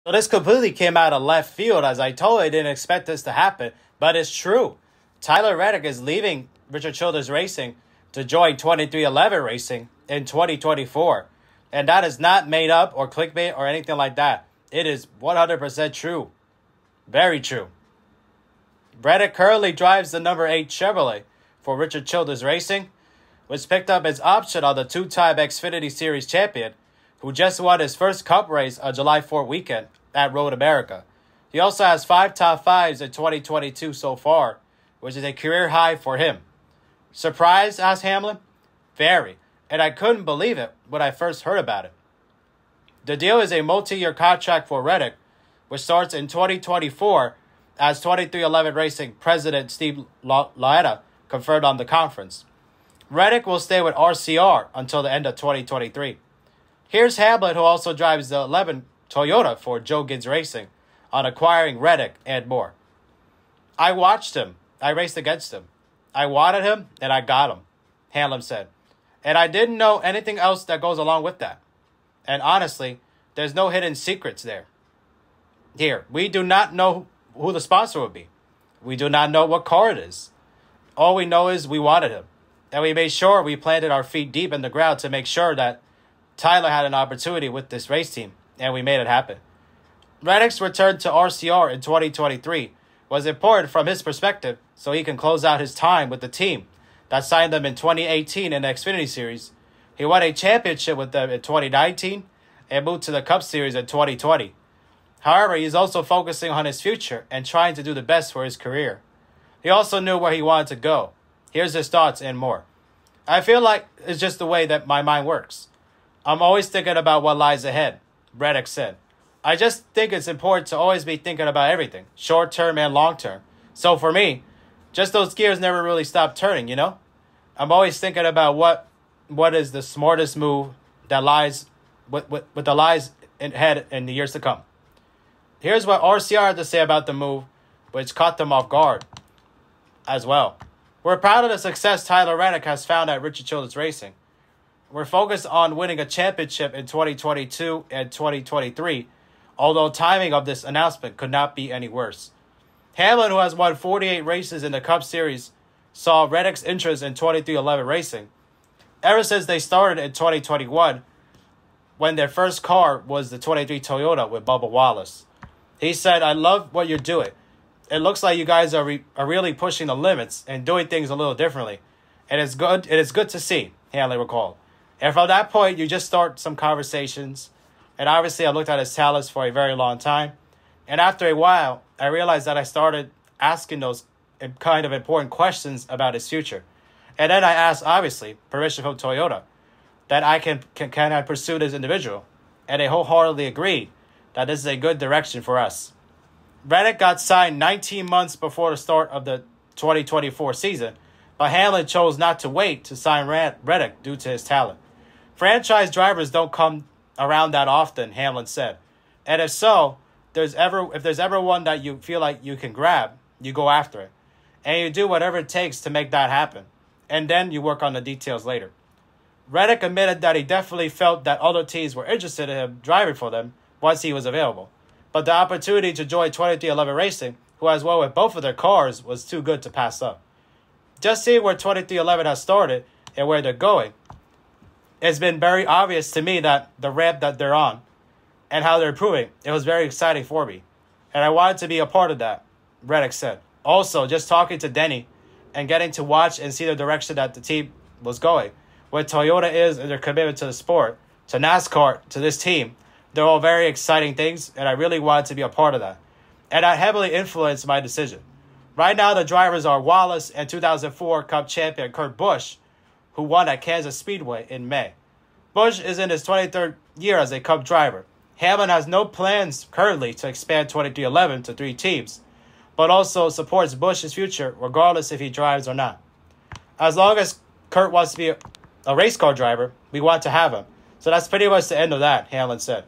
So this completely came out of left field, as I totally didn't expect this to happen, but it's true. Tyler Reddick is leaving Richard Childress Racing to join 2311 Racing in 2024. And that is not made up or clickbait or anything like that. It is 100% true. Very true. Reddick currently drives the number 8 Chevrolet for Richard Childress Racing, which picked up his option on the two-time Xfinity Series champion, who just won his first Cup race on July 4th weekend at Road America. He also has 5 top 5s in 2022 so far, which is a career high for him. Surprised? Asked Hamlin. Very. And I couldn't believe it when I first heard about it. The deal is a multi-year contract for Reddick, which starts in 2024, as 2311 Racing President Steve Laeta confirmed on the conference. Reddick will stay with RCR until the end of 2023. Here's Hamlin, who also drives the 11 Toyota for Joe Gibbs Racing, on acquiring Reddick and more. I watched him. I raced against him. I wanted him, and I got him, Hamlin said. And I didn't know anything else that goes along with that. And honestly, there's no hidden secrets there. Here, we do not know who the sponsor will be. We do not know what car it is. All we know is we wanted him. And we made sure we planted our feet deep in the ground to make sure that Tyler had an opportunity with this race team, and we made it happen. Reddick's return to RCR in 2023 was important from his perspective, so he can close out his time with the team that signed them in 2018 in the Xfinity Series. He won a championship with them in 2019 and moved to the Cup Series in 2020. However, he's also focusing on his future and trying to do the best for his career. He also knew where he wanted to go. Here's his thoughts and more. I feel like it's just the way that my mind works. I'm always thinking about what lies ahead, Reddick said. I just think it's important to always be thinking about everything, short-term and long-term. So for me, just those gears never really stop turning, you know? I'm always thinking about what is the smartest move that lies with the lies ahead in the years to come. Here's what RCR had to say about the move, which caught them off guard as well. We're proud of the success Tyler Reddick has found at Richard Childress Racing. We're focused on winning a championship in 2022 and 2023, although timing of this announcement could not be any worse. Hamlin, who has won 48 races in the Cup Series, saw Reddick's interest in 2311 Racing ever since they started in 2021, when their first car was the 23 Toyota with Bubba Wallace. He said, "I love what you're doing. It looks like you guys are really pushing the limits and doing things a little differently. And it's good. It is good to see," Hamlin recalled. And from that point, you just start some conversations. And obviously, I looked at his talents for a very long time. And after a while, I realized that I started asking those kind of important questions about his future. And then I asked, obviously, permission from Toyota, that I can I pursue this individual. And they wholeheartedly agreed that this is a good direction for us. Reddick got signed 19 months before the start of the 2024 season, but Hamlin chose not to wait to sign Reddick due to his talent. Franchise drivers don't come around that often, Hamlin said. And if so, if there's ever one that you feel like you can grab, you go after it. And you do whatever it takes to make that happen. And then you work on the details later. Reddick admitted that he definitely felt that other teams were interested in him driving for them once he was available. But the opportunity to join 2311 Racing, who has won with both of their cars, was too good to pass up. Just seeing where 2311 has started and where they're going, it's been very obvious to me that the ramp that they're on and how they're improving, it was very exciting for me. And I wanted to be a part of that, Reddick said. Also, just talking to Denny and getting to watch and see the direction that the team was going, what Toyota is and their commitment to the sport, to NASCAR, to this team, they're all very exciting things, and I really wanted to be a part of that. And that heavily influenced my decision. Right now, the drivers are Wallace and 2004 Cup champion Kurt Busch, who won at Kansas Speedway in May. Busch is in his 23rd year as a Cup driver. Hamlin has no plans currently to expand 2311 to 3 teams, but also supports Busch's future regardless if he drives or not. As long as Kurt wants to be a race car driver, we want to have him. So that's pretty much the end of that, Hamlin said.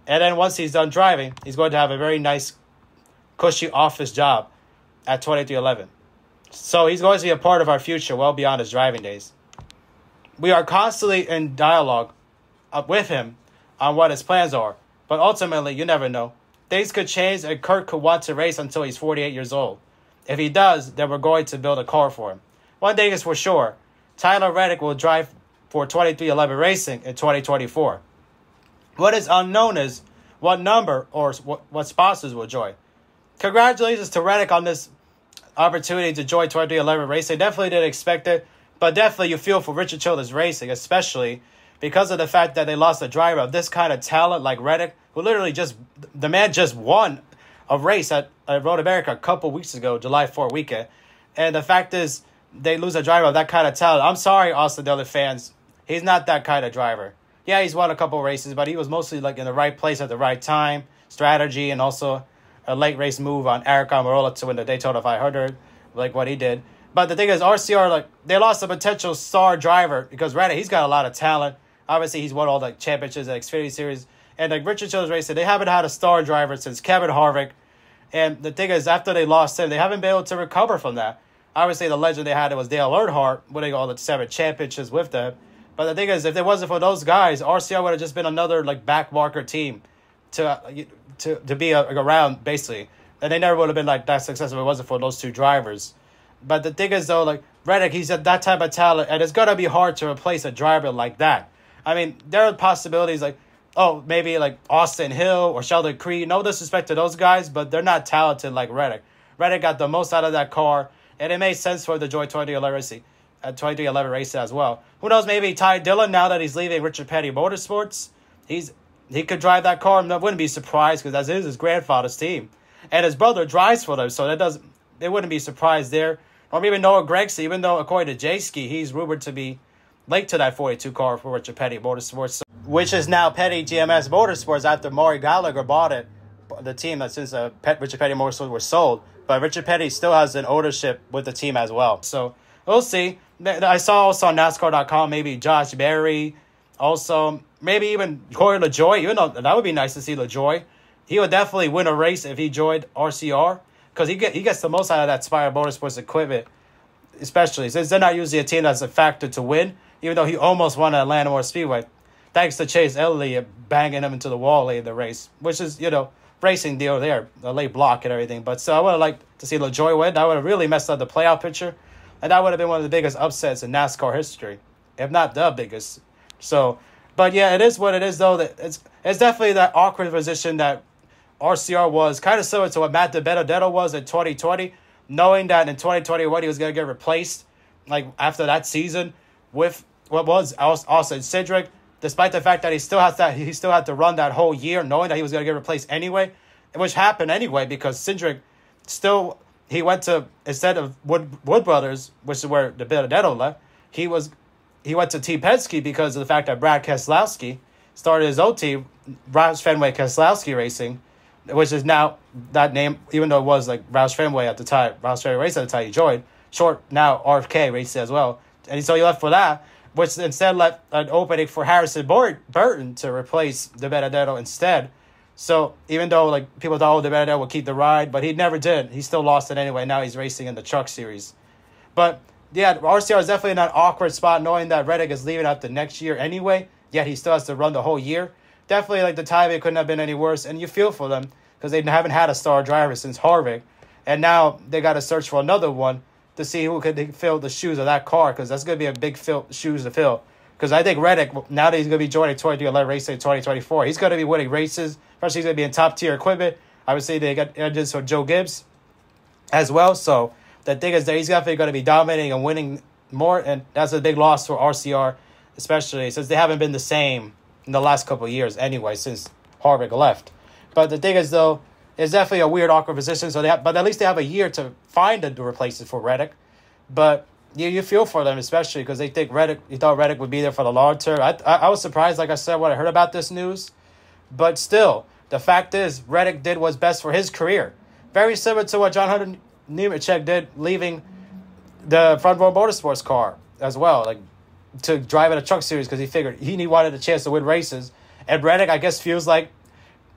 And then once he's done driving, he's going to have a very nice, cushy office job at 2311. So he's going to be a part of our future well beyond his driving days. We are constantly in dialogue with him on what his plans are, but ultimately, you never know. things could change and Kurt could want to race until he's 48 years old. If he does, then we're going to build a car for him. One thing is for sure, Tyler Reddick will drive for 2311 Racing in 2024. What is unknown is what number or what sponsors will join. Congratulations to Reddick on this opportunity to join 2311 Racing. Definitely didn't expect it, but definitely you feel for Richard Childress Racing, especially because of the fact that they lost a driver of this kind of talent like Reddick, who literally the man just won a race at Road America a couple weeks ago, July 4th weekend. And the fact is, they lose a driver of that kind of talent. I'm sorry, Austin Dillon fans. He's not that kind of driver. Yeah, he's won a couple races, but he was mostly like in the right place at the right time, strategy, and also a late race move on Eric Almirola to win the Daytona 500, like what he did. But the thing is, RCR, like, they lost a potential star driver because Reddick, he's got a lot of talent. Obviously, he's won all the championships at Xfinity Series. And like Richard Childress Racing, they haven't had a star driver since Kevin Harvick. And the thing is, after they lost him, they haven't been able to recover from that. Obviously, the legend they had was Dale Earnhardt, winning all the 7 championships with them. But the thing is, if it wasn't for those guys, RCR would have just been another like backmarker team to be around, basically. And they never would have been like that successful if it wasn't for those two drivers. But the thing is, though, like Reddick, he's that type of talent, and it's going to be hard to replace a driver like that. I mean, there are possibilities like, oh, maybe like Austin Hill or Sheldon Creed. No disrespect to those guys, but they're not talented like Reddick. Reddick got the most out of that car, and it made sense for the joy 2311 racing as well. Who knows, maybe Ty Dillon, now that he's leaving Richard Petty Motorsports, he could drive that car. I wouldn't be surprised because that is his grandfather's team. And his brother drives for them, so they wouldn't be surprised there. Or maybe Noah Gragson, even though according to J-Ski, he's rumored to be linked to that 42 car for Richard Petty Motorsports, which is now Petty GMS Motorsports after Maury Gallagher bought it, the team that since Richard Petty Motorsports was sold. But Richard Petty still has an ownership with the team as well. So we'll see. I saw also on NASCAR.com maybe Josh Berry, also maybe even Corey LaJoie, even though that would be nice to see LaJoie. He would definitely win a race if he joined RCR because he gets the most out of that Spire Motorsports equipment, especially since they're not usually a team that's a factor to win, even though he almost won at Atlanta Motor Speedway, thanks to Chase Elliott banging him into the wall late in the race, which is, racing deal there, a late block and everything. But so I would have liked to see LaJoie win. That would have really messed up the playoff picture, and that would have been one of the biggest upsets in NASCAR history, if not the biggest. So, but yeah, it is what it is, though. That it's definitely that awkward position that RCR was, kind of similar to what Matt DiBenedetto was in 2020, knowing that in 2021 he was going to get replaced, like after that season, with what was Austin Cindric, despite the fact that he still had to run that whole year, knowing that he was going to get replaced anyway, which happened anyway because Cindric he went to, instead of Wood Brothers, which is where DiBenedetto left, he went to Team Penske because of the fact that Brad Keselowski started his own team, Roush Fenway Keselowski Racing, which is now that name, even though it was like Roush Fenway at the time, Roush Fenway Racing at the time he joined, short now RFK Racing as well. And so he left for that, which instead left an opening for Harrison Burton to replace DiBenedetto instead. So even though like people thought DiBenedetto would keep the ride, but he never did. He still lost it anyway. Now he's racing in the Truck Series. But yeah, RCR is definitely in that awkward spot knowing that Reddick is leaving after next year anyway, yet he still has to run the whole year. Definitely like the timing couldn't have been any worse, and you feel for them because they haven't had a star driver since Harvick, and now they got to search for another one to see who could fill the shoes of that car, because that's going to be a big shoes to fill. Because I think Reddick, now that he's going to be joining 2311 Racing in 2024, he's going to be winning races, especially he's going to be in top-tier equipment. Obviously, they got engines for Joe Gibbs as well, so the thing is that he's definitely going to be dominating and winning more, and that's a big loss for RCR, especially since they haven't been the same in the last couple of years anyway, since Harvick left. But the thing is, though, it's definitely a weird, awkward position, but at least they have a year to find a replacement for Reddick. But you feel for them, especially because they think you thought Reddick would be there for the long term. I was surprised, like I said, when I heard about this news. But still, the fact is, Reddick did what's best for his career. Very similar to what John Hunter Nemechek did, leaving the Front Row Motorsports car as well, like to drive in a Truck Series because he figured he wanted a chance to win races. And Reddick, I guess, feels like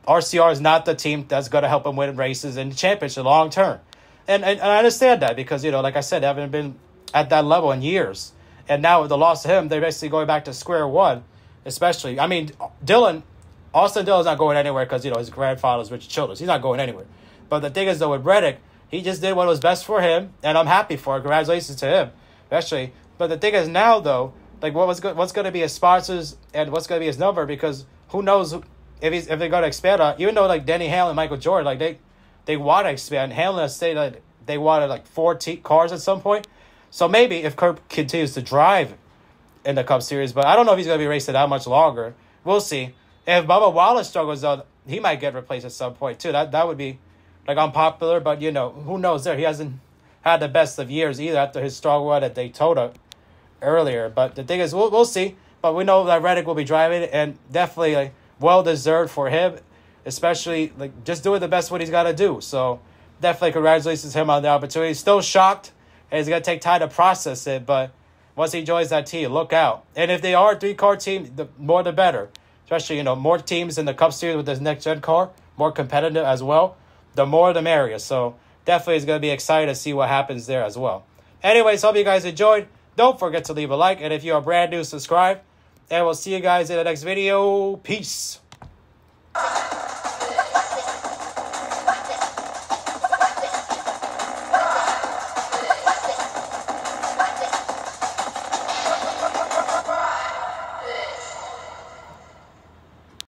RCR is not the team that's going to help him win races in the championship long term. And I understand that because, like I said, they haven't been at that level in years. And now with the loss of him, they're basically going back to square one, especially. I mean, Dillon, Austin Dillon's not going anywhere because, his grandfather's Richard Childress. He's not going anywhere. But the thing is, though, with Reddick, he just did what was best for him, and I'm happy for it. Congratulations to him, especially. But the thing is now, though, like what's going to be his sponsors and what's going to be his number, because who knows if they're going to expand on, even though like Denny, Hamlin, Michael Jordan, like they want to expand. Hamlin has stated that they wanted like 4 cars at some point. So maybe if Kurt continues to drive in the Cup Series, but I don't know if he's going to be racing that much longer. We'll see. If Bubba Wallace struggles, though, he might get replaced at some point too. That would be like unpopular, but who knows there. He hasn't had the best of years either after his strong run at Daytona earlier. But the thing is, we'll see. But we know that Reddick will be driving it, and definitely like well-deserved for him, especially like just doing the best what he's got to do. So definitely congratulations to him on the opportunity. Still shocked, and he's going to take time to process it, but once he joins that team, look out. And if they are a 3-car team, the more the better. Especially, more teams in the Cup Series with this next-gen car, more competitive as well. The more the merrier. So definitely it's going to be exciting to see what happens there as well. Anyways, hope you guys enjoyed. Don't forget to leave a like. And if you are brand new, subscribe. And we'll see you guys in the next video. Peace.